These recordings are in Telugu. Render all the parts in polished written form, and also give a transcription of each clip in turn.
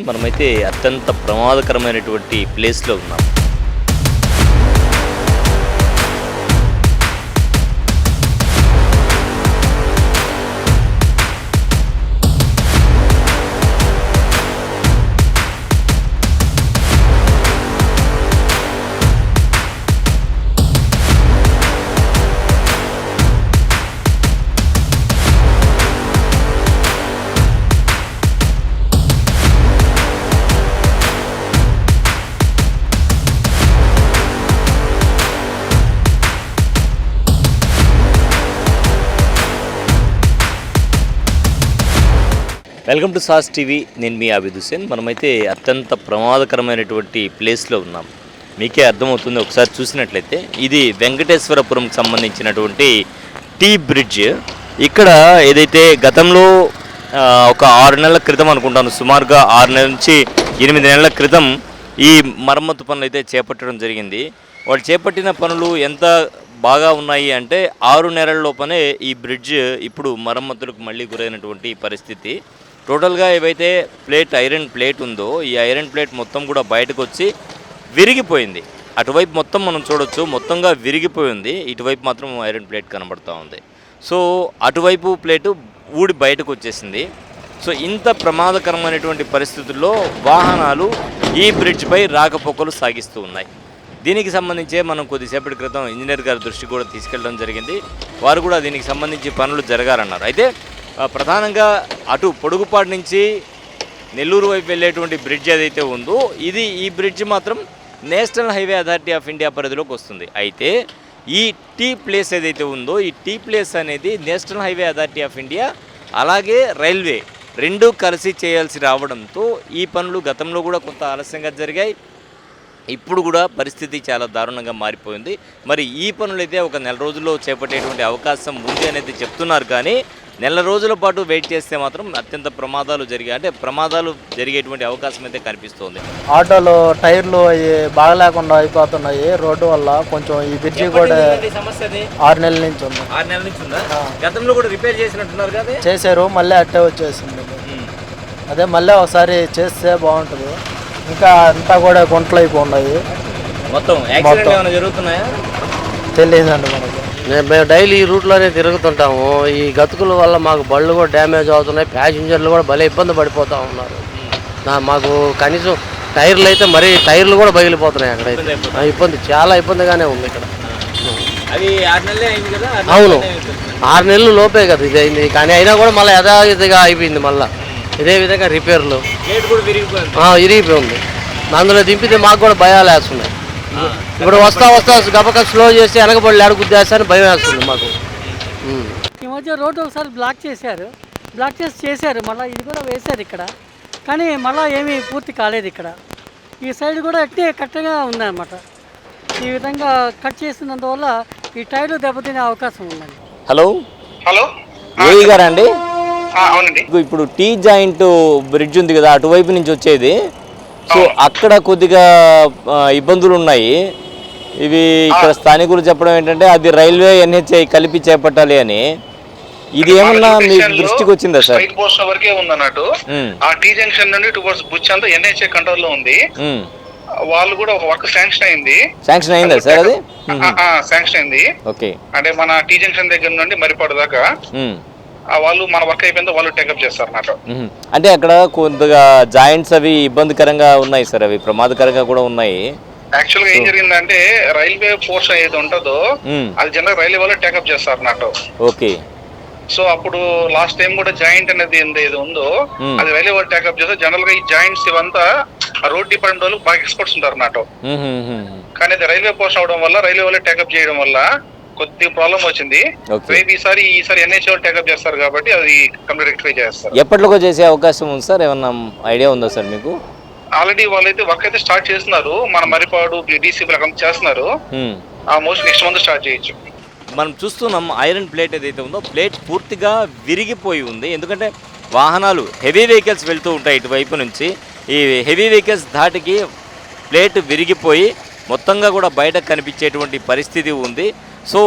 మనమైతే అత్యంత ప్రమాదకరమైనటువంటి ప్లేస్లో ఉన్నాం. Welcome to sauce TV. నేను మీ ఆబిద్ హుసేన్. మనమైతే అత్యంత ప్రమాదకరమైనటువంటి ప్లేస్లో ఉన్నాం. మీకే అర్థమవుతుంది ఒకసారి చూసినట్లయితే. ఇది వెంకటేశ్వరపురంకి సంబంధించినటువంటి టీ బ్రిడ్జ్. ఇక్కడ ఏదైతే గతంలో ఒక 6 నెలల క్రితం అనుకుంటాను, సుమారుగా 6 నెలల నుంచి 8 నెలల క్రితం ఈ మరమ్మతు పనులు అయితే చేపట్టడం జరిగింది. వాళ్ళు చేపట్టిన పనులు ఎంత బాగా ఉన్నాయి అంటే 6 నెలల లోపనే ఈ బ్రిడ్జ్ ఇప్పుడు మరమ్మతులకు మళ్ళీ గురైనటువంటి పరిస్థితి. టోటల్గా ఏవైతే ఐరన్ ప్లేట్ ఉందో ఈ ఐరన్ ప్లేట్ మొత్తం కూడా బయటకు వచ్చి విరిగిపోయింది. అటువైపు మొత్తం మనం చూడొచ్చు, మొత్తంగా విరిగిపోయింది. ఇటువైపు మాత్రం ఐరన్ ప్లేట్ కనబడుతూ ఉంది. సో అటువైపు ప్లేటు ఊడి బయటకు వచ్చేసింది. సో ఇంత ప్రమాదకరమైనటువంటి పరిస్థితుల్లో వాహనాలు ఈ బ్రిడ్జ్పై రాకపోకలు సాగిస్తూ ఉన్నాయి. దీనికి సంబంధించే మనం కొద్దిసేపటి క్రితం ఇంజనీర్ గారి దృష్టికి కూడా తీసుకెళ్ళడం జరిగింది. వారు కూడా దీనికి సంబంధించి పనులు జరగాలన్నారు. అయితే ప్రధానంగా అటు పొడుగుపాడు నుంచి నెల్లూరు వైపు వెళ్ళేటువంటి బ్రిడ్జ్ ఏదైతే ఉందో ఈ బ్రిడ్జ్ మాత్రం national highway authority of India పరిధిలోకి వస్తుంది. అయితే ఈ టీ ప్లేస్ ఏదైతే ఉందో ఈ టీ ప్లేస్ అనేది national highway authority of India అలాగే రైల్వే రెండూ కలిసి చేయాల్సి రావడంతో ఈ పనులు గతంలో కూడా కొంత ఆలస్యంగా జరిగాయి. ఇప్పుడు కూడా పరిస్థితి చాలా దారుణంగా మారిపోయింది. మరి ఈ పనులైతే ఒక నెల రోజుల్లో చేపట్టేటువంటి అవకాశం ఉంది అనేది చెప్తున్నారు. కానీ నెల రోజుల పాటు వెయిట్ చేస్తే మాత్రం అత్యంత ప్రమాదాలు జరిగేటువంటి అవకాశం అయితే కనిపిస్తుంది. ఆటోలో టైర్లు అవి బాగలేకుండా అయిపోతున్నాయి రోడ్డు వల్ల. కొంచెం ఈ బ్రిడ్జి కూడా 6 నెలల నుంచి ఉంది. 6 నెలల నుంచి ఉందా? గతంలో కూడా రిపేర్ చేసినట్టున్నారు కదా? చేశారు, మళ్ళీ అట్టే వచ్చేసింది. అదే మళ్ళీ ఒకసారి చేస్తే బాగుంటుంది. ఇంకా అంతా కూడా గుంటలు అయిపోయి మొత్తం జరుగుతున్నాయా తెలియదండి మనకి. మేము డైలీ ఈ రూట్లోనే తిరుగుతుంటాము. ఈ గతుకుల వల్ల మాకు బళ్ళు కూడా డ్యామేజ్ అవుతున్నాయి, ప్యాసింజర్లు కూడా భలే ఇబ్బంది పడిపోతూ ఉన్నారు. మాకు కనీసం టైర్లు అయితే టైర్లు కూడా పగిలిపోతున్నాయి. అక్కడ ఇబ్బంది చాలా ఇబ్బందిగానే ఉంది ఇక్కడ. అవును, 6 నెలలు లోపే కదా ఇది అయింది. కానీ అయినా కూడా మళ్ళీ యథావిధిగా అయిపోయింది. మళ్ళీ ఇదే విధంగా రిపేర్లు విరిగిపోయింది. అందులో దింపితే మాకు కూడా భయాలు వేస్తున్నాయి. ఇప్పుడు వస్తా గబక స్లో చేసి వెనకబడి గుద్దేస్తాను భయం వేస్తుంది మాకు. ఈ మధ్య రోడ్డు ఒకసారి బ్లాక్ చేశారు, మళ్ళీ ఇది కూడా వేశారు ఇక్కడ. కానీ మళ్ళీ ఏమీ పూర్తి కాలేదు. ఇక్కడ ఈ సైడ్ కూడా కట్టగా ఉందన్నమాట. ఈ విధంగా కట్ చేసినందువల్ల ఈ టైర్లు దెబ్బతినే అవకాశం ఉందండి. హలో ఏఈ గారా అండి? ఇప్పుడు టీ జాయింట్ బ్రిడ్జ్ ఉంది కదా, అటువైపు నుంచి వచ్చేది. సో అక్కడ కొద్దిగా ఇబ్బందులు ఉన్నాయి. ఇవి ఇక్కడ స్థానికులు చెప్పడం ఏంటంటే అది రైల్వే ఎన్హెచ్ఐ కలిపి చేపట్టాలి అని. ఇది ఏమన్నా మీ దృష్టికి వచ్చిందా సార్? వరకే ఉందన్నట్టు. ఆ టీ జంక్షన్ నుండి టువర్డ్స్ బుచ్ అంతా ఎన్హెచ్ఐ కంట్రోల్ లో ఉంది. వాళ్ళు కూడా ఒక వర్క్ శాంక్షన్ అయిందా సార్? అది శాంక్షన్ అయింది. ఓకే, అంటే మన టీ జంక్షన్ దగ్గర నుండి మరిపాడు దాకా వాళ్ళు మన వర్క్ అయిపోయిందో వాళ్ళు టేకప్ చేస్తారు అన్నట్టు. అంటే అక్కడ కొద్దిగా జాయింట్స్ అవి ఇబ్బందికరంగా ఉన్నాయి సార్, అవి ప్రమాదకరంగా కూడా ఉన్నాయి. యాక్చువల్ గా ఏం జరిగిందంటే రైల్వే పోర్షన్ ఏది ఉంటుందో అది జనరల్ రైల్వే వాళ్ళు టేకప్ చేస్తారు అన్నట్టు. ఓకే, సో అప్పుడు లాస్ట్ టైం కూడా జాయింట్ అనేది ఏది ఉందో అది రైల్వే వాళ్ళు టేకప్ చేస్తారు. జనరల్ గా ఈ జాయింట్స్ ఇవంతా రోడ్ డిపార్ట్మెంట్ వాళ్ళు బాగా ఎక్స్పర్ట్స్ ఉంటారు అన్నట్టు. కానీ అది రైల్వే పోర్షన్ అవడం వల్ల రైల్వే వాళ్ళు టేకప్ చేయడం వల్ల కొద్దిగా ప్రాబ్లం వచ్చింది. రేపు ఈసారి ఎన్హెచ్ఐ టేకప్ చేస్తారు కాబట్టి అది కంప్లీట్ రెక్టిఫై చేస్తారు. ఎప్పటిలో చేసే అవకాశం ఉంది సార్? ఏమన్నా ఐడియా ఉందా సార్ మీకు? ఆల్రెడీ వాళ్ళైతే వర్క్ అయితే స్టార్ట్ చేస్తున్నారు. మన మరిపాడు డీసీపీ చేస్తున్నారు. మోస్ట్ నెక్స్ట్ మంత్ స్టార్ట్ చేయొచ్చు. మనం చూస్తున్నాం ఐరన్ ప్లేట్ ఏదైతే ఉందో ప్లేట్ పూర్తిగా విరిగిపోయి ఉంది. ఎందుకంటే వాహనాలు హెవీ వెహికల్స్ వెళ్తూ ఉంటాయి ఇటువైపు నుంచి. ఈ హెవీ వెహికల్స్ ధాటికి ప్లేట్ విరిగిపోయి మొత్తంగా కూడా బయట కనిపించేటువంటి పరిస్థితి ఉంది. సో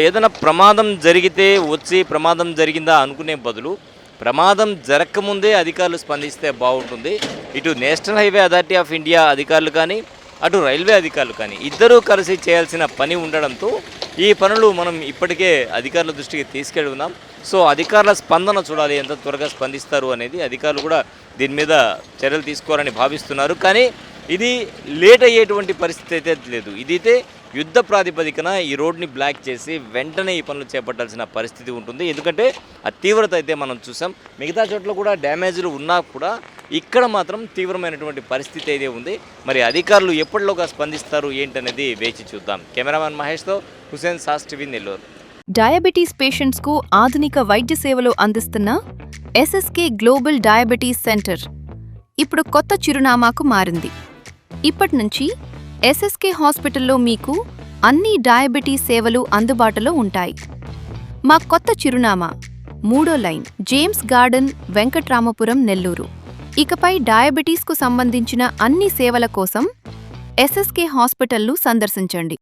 ఏదైనా ప్రమాదం జరిగితే వచ్చి ప్రమాదం జరిగిందా అనుకునే బదులు ప్రమాదం జరగకముందే అధికారులు స్పందిస్తే బాగుంటుంది. ఇటు national highway authority of India అధికారులు కానీ అటు రైల్వే అధికారులు కానీ ఇద్దరూ కలిసి చేయాల్సిన పని ఉండడంతో ఈ పనులు మనం ఇప్పటికే అధికారుల దృష్టికి తీసుకెళ్తున్నాం. సో అధికారుల స్పందన చూడాలి, ఎంత త్వరగా స్పందిస్తారు అనేది. అధికారులు కూడా దీని మీద చర్యలు తీసుకోవాలని భావిస్తున్నారు. కానీ ఇది లేట్ అయ్యేటువంటి పరిస్థితి అయితే లేదు. ఇదైతే యుద్ధ ప్రాతిపదికన ఈ రోడ్ని బ్లాక్ చేసి వెంటనే ఈ పనులు చేపట్టాల్సిన పరిస్థితి ఉంటుంది. ఎందుకంటే ఆ తీవ్రత అయితే మనం చూసాం. మిగతా చోట్ల కూడా డ్యామేజ్లు ఉన్నా కూడా ఇక్కడ మాత్రం తీవ్రమైనటువంటి పరిస్థితి అయితే ఉంది. మరి అధికారులు ఎప్పటిలోగా స్పందిస్తారు ఏంటనేది వేచి చూద్దాం. కెమెరామెన్ మహేష్తో హుసేన్, సాస్ టీవీ, నెల్లూరు. డయాబెటీస్ పేషెంట్స్కు ఆధునిక వైద్య సేవలు అందిస్తున్న ఎస్ఎస్కే గ్లోబల్ డయాబెటీస్ సెంటర్ ఇప్పుడు కొత్త చిరునామాకు మారింది. ఇప్పట్నుంచి ఎస్ఎస్కే హాస్పిటల్లో మీకు అన్ని డయాబెటీస్ సేవలు అందుబాటులో ఉంటాయి. మా కొత్త చిరునామా 3వ line, James garden, Venkatramapuram, Nellore. ఇకపై డయాబెటీస్కు సంబంధించిన అన్ని సేవల కోసం ఎస్ఎస్కే హాస్పిటల్ను సందర్శించండి.